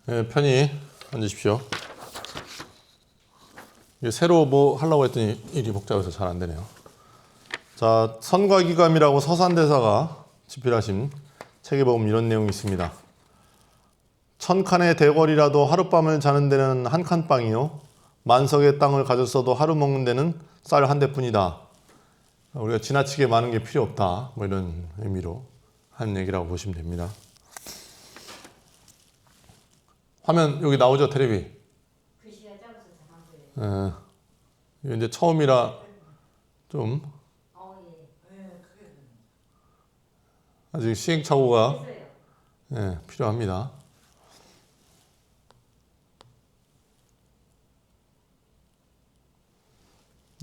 네, 편히 앉으십시오. 이게 새로 뭐 하려고 했더니 일이 복잡해서 잘 안 되네요. 자, 선과기감이라고 서산대사가 집필하신 책에 보면 이런 내용이 있습니다. 1000칸의 대궐이라도 하룻밤을 자는 데는 한 칸빵이요, 만석의 땅을 가졌어도 하루 먹는 데는 쌀 한 대뿐이다. 우리가 지나치게 많은 게 필요 없다, 뭐 이런 의미로 한 얘기라고 보시면 됩니다. 화면 여기 나오죠, 테레비? 글씨가 작아서 잘 안 보여요. 이게 이제 처음이라 좀 예. 아직 시행착오가 됐어요. 필요합니다.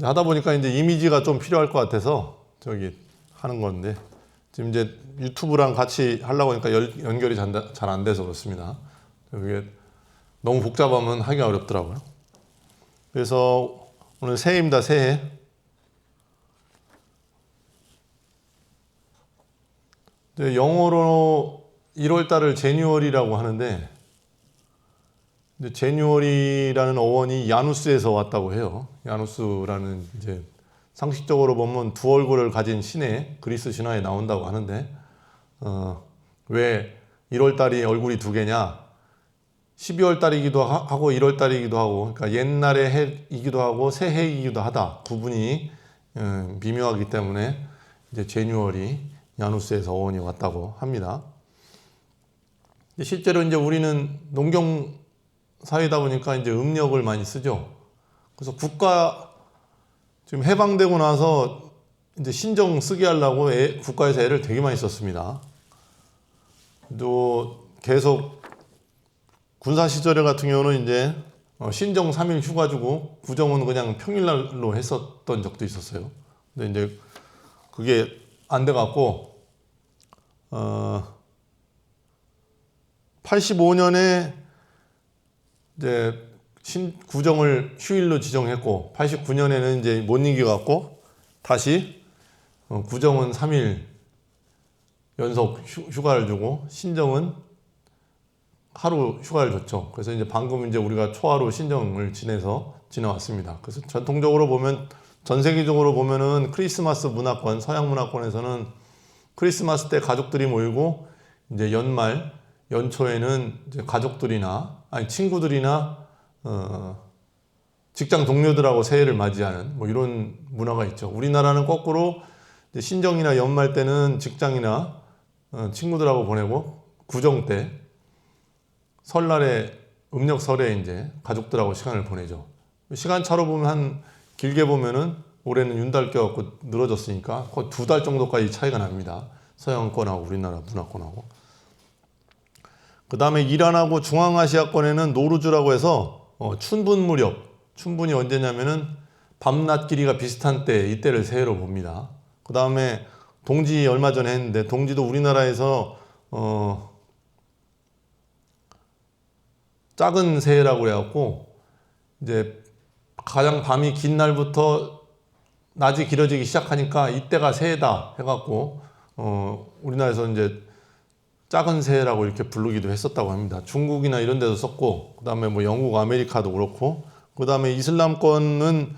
하다 보니까 이제 이미지가 좀 필요할 것 같아서 저기 하는 건데, 지금 이제 유튜브랑 같이 하려고 하니까 연결이 잘 안 돼서 그렇습니다. 그게 너무 복잡하면 하기 어렵더라고요. 그래서 오늘 새해입니다. 새해. 이제 영어로 1월달을 제뉴얼이라고 하는데, 제뉴얼이라는 어원이 야누스에서 왔다고 해요. 야누스라는 이제 상식적으로 보면 두 얼굴을 가진 신의 그리스 신화에 나온다고 하는데, 왜 1월달이 얼굴이 두 개냐? 12월달이기도 하고 1월달이기도 하고, 그러니까 옛날의 해이기도 하고 새해이기도 하다. 구분이 미묘하기 때문에 이제 제뉴얼이 야누스에서 어원이 왔다고 합니다. 실제로 이제 우리는 농경 사회다 보니까 이제 음력을 많이 쓰죠. 그래서 지금 해방되고 나서 이제 신정 쓰게 하려고 국가에서 애를 되게 많이 썼습니다. 또 계속 군사 시절에 같은 경우는 이제 신정 3일 휴가 주고 구정은 그냥 평일날로 했었던 적도 있었어요. 근데 이제 그게 안 돼갖고 85년에 이제 구정을 휴일로 지정했고, 89년에는 이제 못 이겨갖고 다시 구정은 3일 연속 휴가를 주고 신정은 하루 휴가를 줬죠. 그래서 이제 방금 이제 우리가 초하루 신정을 지내왔습니다. 그래서 전통적으로 보면, 전 세계적으로 보면은 크리스마스 문화권, 서양 문화권에서는 크리스마스 때 가족들이 모이고, 이제 연초에는 이제 가족들이나 친구들이나 직장 동료들하고 새해를 맞이하는 뭐 이런 문화가 있죠. 우리나라는 거꾸로 이제 신정이나 연말 때는 직장이나 친구들하고 보내고, 구정 때 설날에 음력설에 이제 가족들하고 시간을 보내죠. 시간차로 보면 길게 보면은 올해는 윤달 껴갖고 늘어졌으니까 거의 2달 정도까지 차이가 납니다. 서양권하고 우리나라 문화권하고. 그 다음에 이란하고 중앙아시아권에는 노루즈라고 해서 춘분 무렵, 춘분이 언제냐면은 밤낮 길이가 비슷한 때, 이때를 새해로 봅니다. 그 다음에 동지 얼마 전에 했는데, 동지도 우리나라에서 작은 새해라고 그래갖고, 이제 가장 밤이 긴 날부터 낮이 길어지기 시작하니까 이때가 새해다 해갖고 우리나라에서 이제 작은 새해라고 이렇게 부르기도 했었다고 합니다. 중국이나 이런 데도 썼고, 그 다음에 뭐 영국, 아메리카도 그렇고, 그 다음에 이슬람권은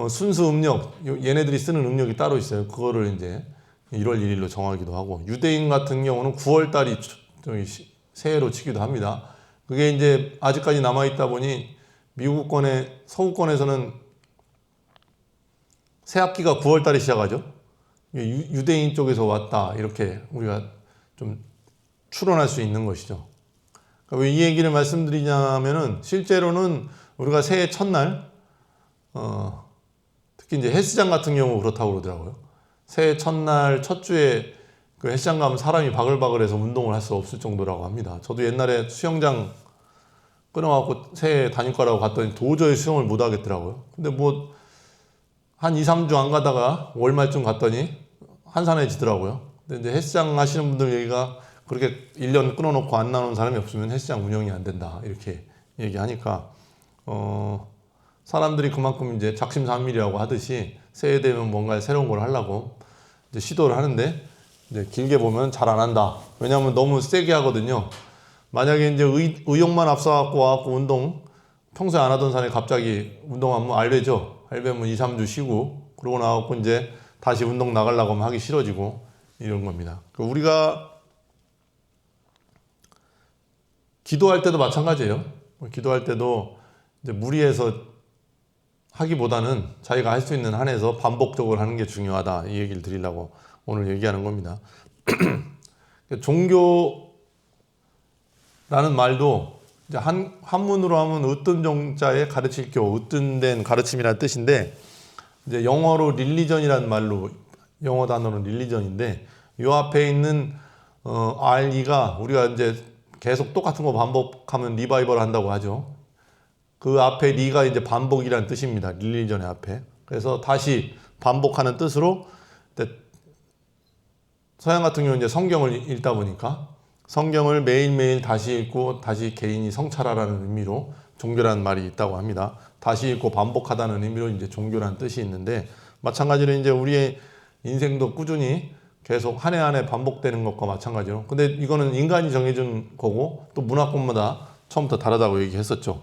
순수 음력, 얘네들이 쓰는 음력이 따로 있어요. 그거를 이제 1월 1일로 정하기도 하고, 유대인 같은 경우는 9월달이 새해로 치기도 합니다. 그게 이제 아직까지 남아있다 보니 미국권의 서구권에서는 새학기가 9월달에 시작하죠. 유대인 쪽에서 왔다, 이렇게 우리가 좀 추론할 수 있는 것이죠. 그러니까 왜 이 얘기를 말씀드리냐면은, 실제로는 우리가 새해 첫날, 특히 이제 헬스장 같은 경우 그렇다고 그러더라고요. 새해 첫날, 첫 주에 그 헬스장 가면 사람이 바글바글해서 운동을 할 수 없을 정도라고 합니다. 저도 옛날에 수영장 끊어갖고 새해 다닐거라고 갔더니 도저히 수영을 못 하겠더라고요. 근데 뭐 한 2, 3주 안 가다가 월말쯤 갔더니 한산해지더라고요. 근데 이제 헬스장 하시는 분들 얘기가, 그렇게 1년 끊어놓고 안 나오는 사람이 없으면 헬스장 운영이 안 된다, 이렇게 얘기하니까 사람들이 그만큼 이제 작심삼일이라고 하듯이 새해 되면 뭔가 새로운 걸 하려고 이제 시도를 하는데, 이제 길게 보면 잘 안 한다. 왜냐하면 너무 세게 하거든요. 만약에 이제 의욕만 앞서갖고 와갖고 운동 평소에 안 하던 사람이 갑자기 운동하면 알배죠. 알배면 2, 3주 쉬고 그러고 나갖고 이제 다시 운동 나가려고 하면 하기 싫어지고 이런 겁니다. 우리가 기도할 때도 마찬가지예요. 기도할 때도 이제 무리해서 하기보다는 자기가 할 수 있는 한에서 반복적으로 하는 게 중요하다. 이 얘기를 드리려고 오늘 얘기하는 겁니다. 종교라는 말도 이제 한문으로 하면 으뜸 정자에 가르칠 교, 으뜸된 가르침이라는 뜻인데 이제 영어로 릴리전이라는 말로 영어 단어는 릴리전인데 요 앞에 있는 RE가 우리가 이제 계속 똑같은 거 반복하면 리바이벌 한다고 하죠. 그 앞에 리가 이제 반복이라는 뜻입니다. 릴리전의 앞에. 그래서 다시 반복하는 뜻으로 서양 같은 경우는 이제 성경을 읽다 보니까 성경을 매일매일 다시 읽고 다시 개인이 성찰하라는 의미로 종교라는 말이 있다고 합니다. 다시 읽고 반복하다는 의미로 이제 종교라는 뜻이 있는데 마찬가지로 이제 우리의 인생도 꾸준히 계속 한 해 한 해 반복되는 것과 마찬가지로. 근데 이거는 인간이 정해준 거고 또 문화권마다 처음부터 다르다고 얘기했었죠.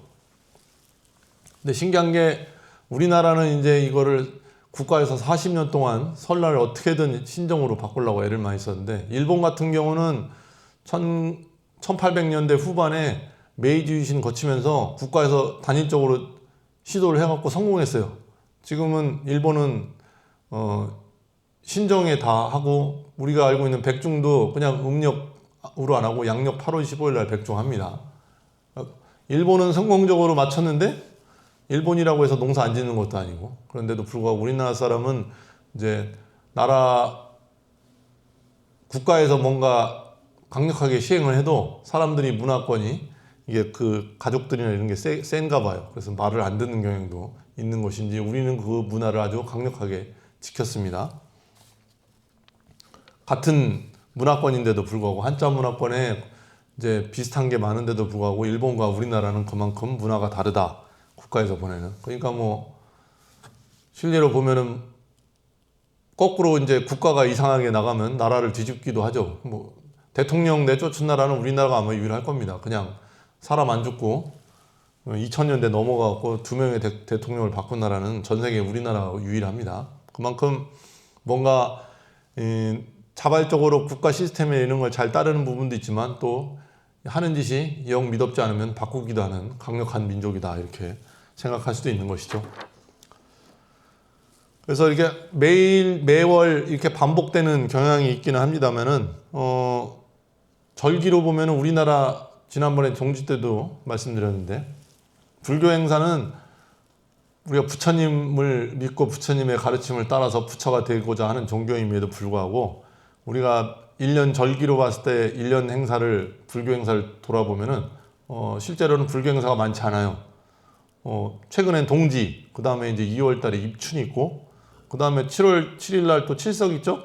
근데 신기한 게 우리나라는 이제 이거를 국가에서 40년 동안 설날을 어떻게든 신정으로 바꾸려고 애를 많이 썼는데 일본 같은 경우는 1800년대 후반에 메이지 유신 거치면서 국가에서 단일적으로 시도를 해갖고 성공했어요. 지금은 일본은 신정에 다 하고 우리가 알고 있는 백중도 그냥 음력으로 안 하고 양력 8월 15일 날 백중합니다. 일본은 성공적으로 마쳤는데 일본이라고 해서 농사 안 짓는 것도 아니고 그런데도 불구하고 우리나라 사람은 이제 나라 국가에서 뭔가 강력하게 시행을 해도 사람들이 문화권이 이게 그 가족들이나 이런 게 센가 봐요. 그래서 말을 안 듣는 경향도 있는 것인지 우리는 그 문화를 아주 강력하게 지켰습니다. 같은 문화권인데도 불구하고 한자 문화권에 이제 비슷한 게 많은데도 불구하고 일본과 우리나라는 그만큼 문화가 다르다. 국가에서 보내는. 그러니까 뭐 실례로 보면은 거꾸로 이제 국가가 이상하게 나가면 나라를 뒤집기도 하죠. 뭐 대통령 내쫓은 나라는 우리나라가 아마 유일할 겁니다. 그냥 사람 안 죽고 2000년대 넘어가고 2명의 대통령을 바꾼 나라는 전 세계 우리나라가 유일합니다. 그만큼 뭔가 자발적으로 국가 시스템에 이런 걸 잘 따르는 부분도 있지만 또 하는 짓이 영 미덥지 않으면 바꾸기도 하는 강력한 민족이다 이렇게 생각할 수도 있는 것이죠. 그래서 이렇게 매월 이렇게 반복되는 경향이 있기는 합니다만은 절기로 보면은 우리나라 지난번에 종지 때도 말씀드렸는데 불교 행사는 우리가 부처님을 믿고 부처님의 가르침을 따라서 부처가 되고자 하는 종교임에도 불구하고 우리가 1년 절기로 봤을 때 1년 행사를 불교 행사를 돌아보면은 실제로는 불교 행사가 많지 않아요. 최근엔 동지, 그 다음에 이제 2월 달에 입춘이 있고, 그 다음에 7월 7일 날 또 칠석 있죠?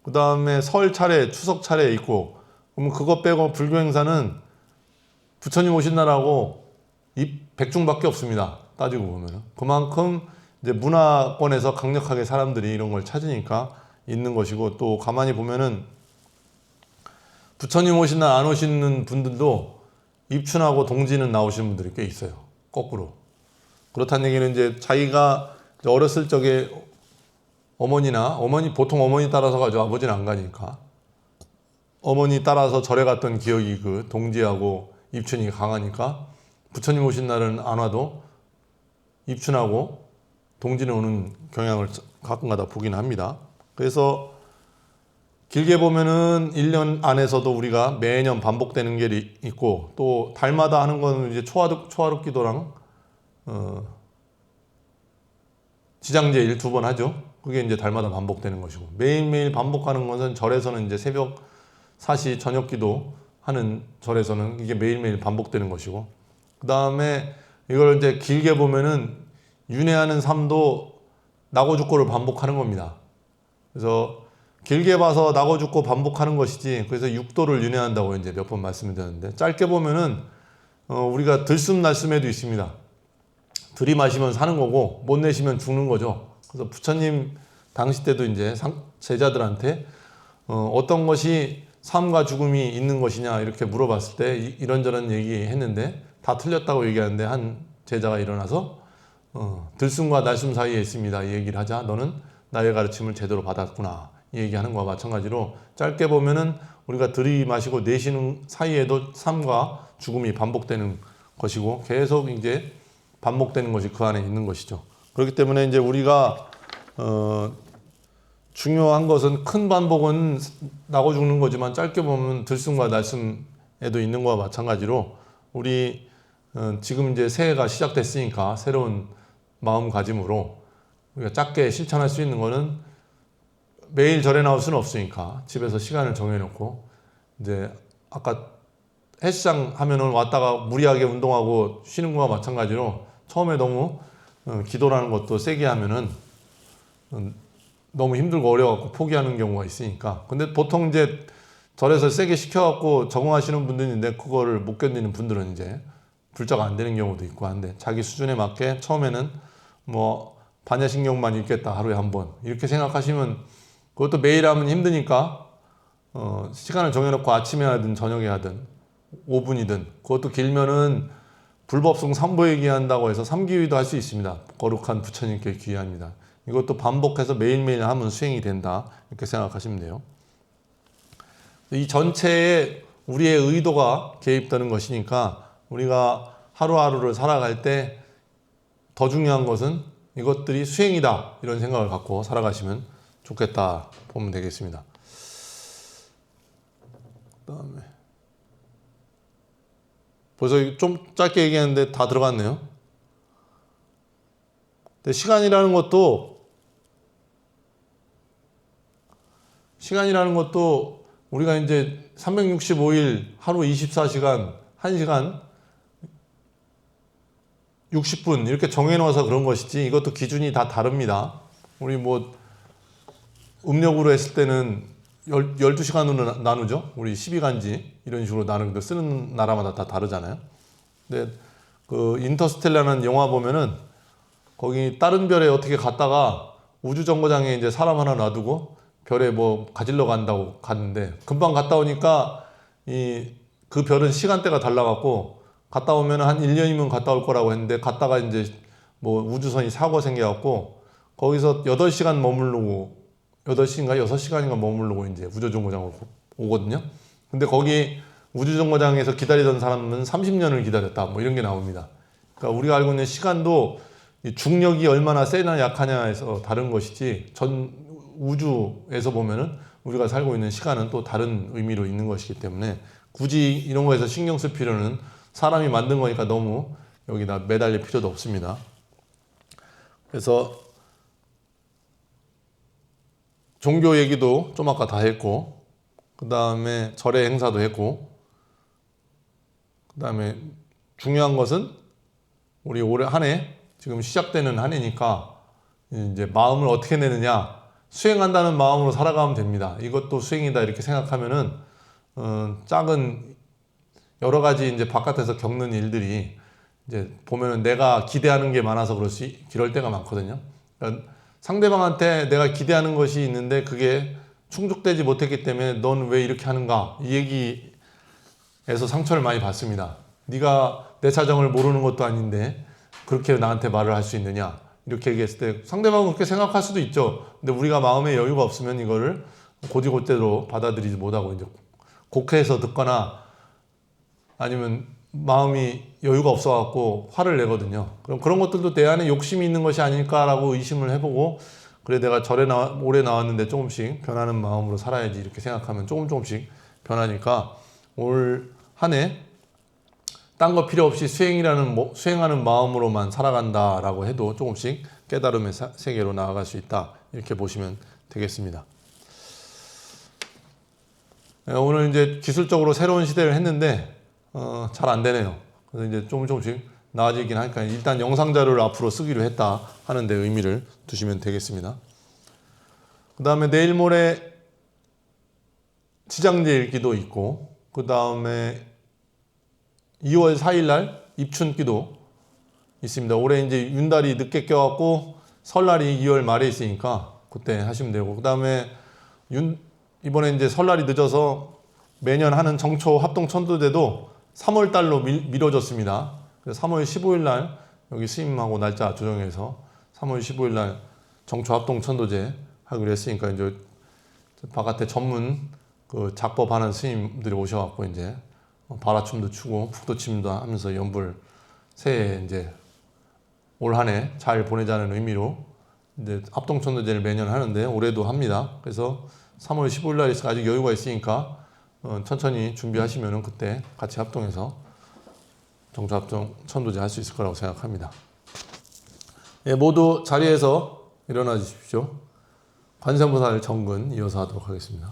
그 다음에 설 차례, 추석 차례 있고, 그러면 그것 빼고 불교 행사는 부처님 오신 날하고 백중밖에 없습니다. 따지고 보면은. 그만큼 이제 문화권에서 강력하게 사람들이 이런 걸 찾으니까 있는 것이고, 또 가만히 보면은 부처님 오신 날 안 오시는 분들도 입춘하고 동지는 나오시는 분들이 꽤 있어요. 거꾸로. 그렇다는 얘기는 이제 자기가 어렸을 적에 보통 어머니 따라서 가죠. 아버지는 안 가니까. 어머니 따라서 절에 갔던 기억이 그 동지하고 입춘이 강하니까 부처님 오신 날은 안 와도 입춘하고 동지는 오는 경향을 가끔가다 보긴 합니다. 그래서 길게 보면은 1년 안에서도 우리가 매년 반복되는 게 있고 또 달마다 하는 거는 이제 초하룻 기도랑 지장제일 2번 하죠. 그게 이제 달마다 반복되는 것이고 매일매일 반복하는 것은 절에서는 이제 새벽 사시 저녁 기도 하는 절에서는 이게 매일매일 반복되는 것이고 그 다음에 이걸 이제 길게 보면은 윤회하는 삶도 나고 죽고를 반복하는 겁니다. 그래서 길게 봐서 나고 죽고 반복하는 것이지 그래서 육도를 윤회한다고 이제 몇 번 말씀드렸는데 짧게 보면은 우리가 들숨날숨에도 있습니다. 들이마시면 사는 거고 못 내쉬면 죽는 거죠. 그래서 부처님 당시 때도 이제 제자들한테 어떤 것이 삶과 죽음이 있는 것이냐 이렇게 물어봤을 때 이런저런 얘기했는데 다 틀렸다고 얘기하는데 한 제자가 일어나서 들숨과 날숨 사이에 있습니다. 이 얘기를 하자. 너는 나의 가르침을 제대로 받았구나. 이 얘기하는 거와 마찬가지로 짧게 보면은 우리가 들이마시고 내쉬는 사이에도 삶과 죽음이 반복되는 것이고 계속 이제 반복되는 것이 그 안에 있는 것이죠. 그렇기 때문에 이제 우리가 중요한 것은 큰 반복은 나고 죽는 거지만 짧게 보면 들숨과 날숨에도 있는 거와 마찬가지로 우리 지금 이제 새해가 시작됐으니까 새로운 마음가짐으로 우리가 짧게 실천할 수 있는 거는 매일 절에 나올 수는 없으니까 집에서 시간을 정해놓고 이제 아까 헬스장 하면은 왔다가 무리하게 운동하고 쉬는 거와 마찬가지로 처음에 너무 기도라는 것도 세게 하면은 너무 힘들고 어려워갖고 포기하는 경우가 있으니까. 근데 보통 이제 절에서 세게 시켜갖고 적응하시는 분들인데 그거를 못 견디는 분들은 이제 불자가 안 되는 경우도 있고 한데 자기 수준에 맞게 처음에는 뭐 반야신경만 읽겠다 하루에 한 번 이렇게 생각하시면 그것도 매일 하면 힘드니까 시간을 정해놓고 아침에 하든 저녁에 하든 5분이든 그것도 길면은 불법성 삼보에 기한다고 해서 삼기위도 할 수 있습니다. 거룩한 부처님께 귀합니다. 이것도 반복해서 매일매일 하면 수행이 된다 이렇게 생각하시면 돼요. 이 전체에 우리의 의도가 개입되는 것이니까 우리가 하루하루를 살아갈 때 더 중요한 것은 이것들이 수행이다 이런 생각을 갖고 살아가시면 좋겠다 보면 되겠습니다. 그다음에 벌써 좀 짧게 얘기했는데 다 들어갔네요. 근데 시간이라는 것도 우리가 이제 365일 하루 24시간 1시간 60분 이렇게 정해놓아서 그런 것이지 이것도 기준이 다 다릅니다. 우리 뭐 음력으로 했을 때는 12시간으로 나누죠. 우리 12간지 이런 식으로 나누는데 쓰는 나라마다 다 다르잖아요. 근데 그 인터스텔라는 영화 보면은 거기 다른 별에 어떻게 갔다가 우주정거장에 이제 사람 하나 놔두고 별에 뭐 가지러 간다고 갔는데 금방 갔다 오니까 그 별은 시간대가 달라갖고 갔다 오면 한 1년이면 갔다 올 거라고 했는데 갔다가 이제 뭐 우주선이 사고가 생겨갖고 거기서 8시간 머무르고 8시인가 6시간인가 머무르고 이제 우주정거장으로 오거든요. 근데 거기 우주정거장에서 기다리던 사람은 30년을 기다렸다 뭐 이런 게 나옵니다. 그러니까 우리가 알고 있는 시간도 이 중력이 얼마나 세나 약하냐에서 다른 것이지 전 우주에서 보면은 우리가 살고 있는 시간은 또 다른 의미로 있는 것이기 때문에 굳이 이런 거에서 신경 쓸 필요는 사람이 만든 거니까 너무 여기다 매달릴 필요도 없습니다. 그래서 종교 얘기도 좀 아까 다 했고 그 다음에 절의 행사도 했고 그 다음에 중요한 것은 우리 올해 한 해 지금 시작되는 한 해니까 이제 마음을 어떻게 내느냐 수행한다는 마음으로 살아가면 됩니다. 이것도 수행이다 이렇게 생각하면은 작은 여러 가지 이제 바깥에서 겪는 일들이 이제 보면은 내가 기대하는 게 많아서 그럴 때가 많거든요. 그러니까 상대방한테 내가 기대하는 것이 있는데 그게 충족되지 못했기 때문에 넌 왜 이렇게 하는가 이 얘기에서 상처를 많이 받습니다. 네가 내 사정을 모르는 것도 아닌데 그렇게 나한테 말을 할 수 있느냐 이렇게 얘기했을 때 상대방은 그렇게 생각할 수도 있죠. 근데 우리가 마음에 여유가 없으면 이거를 곧이곧대로 받아들이지 못하고 이제 곡해서 듣거나 아니면 마음이 여유가 없어갖고 화를 내거든요. 그럼 그런 것들도 내 안에 욕심이 있는 것이 아닐까라고 의심을 해보고 그래 내가 절에 오래 나왔는데 조금씩 변하는 마음으로 살아야지 이렇게 생각하면 조금씩 변하니까 올 한 해 딴 거 필요 없이 수행하는 마음으로만 살아간다라고 해도 조금씩 깨달음의 세계로 나아갈 수 있다 이렇게 보시면 되겠습니다. 오늘 이제 기술적으로 새로운 시대를 했는데 잘 안 되네요. 그래서 이제 조금씩 나아지긴 하니까 일단 영상 자료를 앞으로 쓰기로 했다 하는 데 의미를 두시면 되겠습니다. 그 다음에 내일 모레 지장제 읽기도 있고 그 다음에 2월 4일 날 입춘기도 있습니다. 올해 이제 윤달이 늦게 껴갖고 설날이 2월 말에 있으니까 그때 하시면 되고 그 다음에 이번에 이제 설날이 늦어서 매년 하는 정초 합동 천도제도 3월 달로 미뤄졌습니다. 그래서 3월 15일 날 여기 스님하고 날짜 조정해서 3월 15일 날 정초 합동 천도제 하기로 했으니까 이제 바깥에 전문 그 작법하는 스님들이 오셔갖고 이제 바라춤도 추고 북도침도 하면서 연불 새해 이제 올 한 해 잘 보내자는 의미로 이제 합동 천도제를 매년 하는데 올해도 합니다. 그래서 3월 15일 날 아직 여유가 있으니까 천천히 준비하시면은 그때 같이 합동해서 정초 합동 천도제 할 수 있을 거라고 생각합니다. 예, 모두 자리에서 일어나 주십시오. 관세음보살 정근 이어서 하도록 하겠습니다.